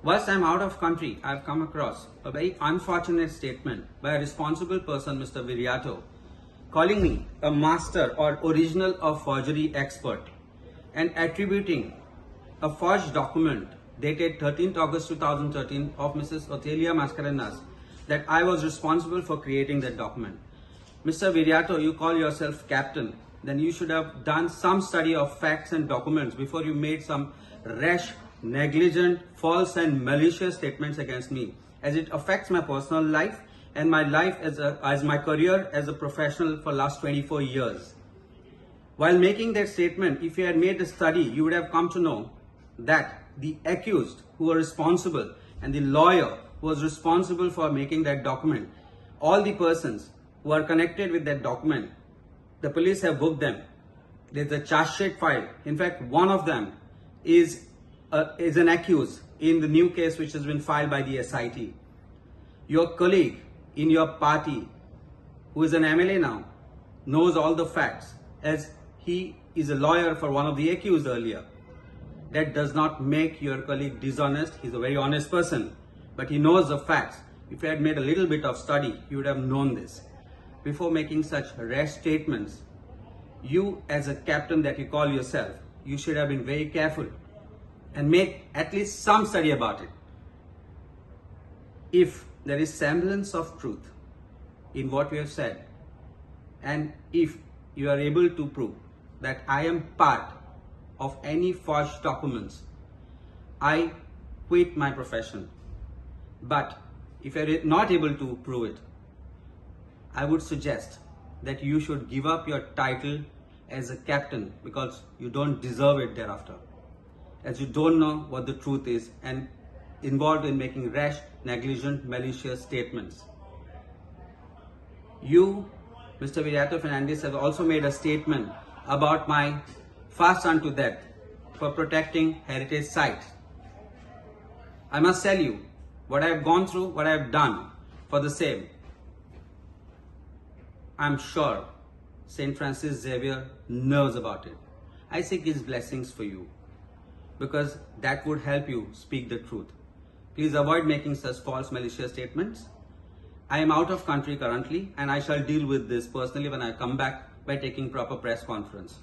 Whilst I'm out of country, I've come across a very unfortunate statement by a responsible person, Mr. Viriato, calling me a master or original of forgery expert and attributing a forged document dated 13th August 2013 of Mrs. Otelia Mascarenhas that I was responsible for creating that document. Mr. Viriato, you call yourself captain, then you should have done some study of facts and documents before you made some rash, negligent, false and malicious statements against me, as it affects my personal life and my life as my career as a professional for last 24 years. While making that statement, if you had made a study, you would have come to know that the accused who were responsible and the lawyer who was responsible for making that document, all the persons who are connected with that document, the police have booked them. There's a charge sheet filed. In fact, one of them is an accused in the new case which has been filed by the SIT. Your colleague in your party, who is an MLA now, knows all the facts as he is a lawyer for one of the accused earlier. That does not make your colleague dishonest. He's a very honest person, but he knows the facts. If you had made a little bit of study, you would have known this. Before making such rash statements, you as a captain that you call yourself, you should have been very careful and make at least some study about it. If there is semblance of truth in what we have said, and if you are able to prove that I am part of any forged documents, I quit my profession. But if you are not able to prove it, I would suggest that you should give up your title as a captain, because you don't deserve it thereafter, as you don't know what the truth is and involved in making rash, negligent, malicious statements. You, Mr. Viriato Fernandes, have also made a statement about my fast unto death for protecting heritage sites. I must tell you what I have gone through, what I have done for the same. I'm sure St. Francis Xavier knows about it. I seek his blessings for you, because that would help you speak the truth. Please avoid making such false, malicious statements. I am out of country currently, and I shall deal with this personally when I come back by taking proper press conference.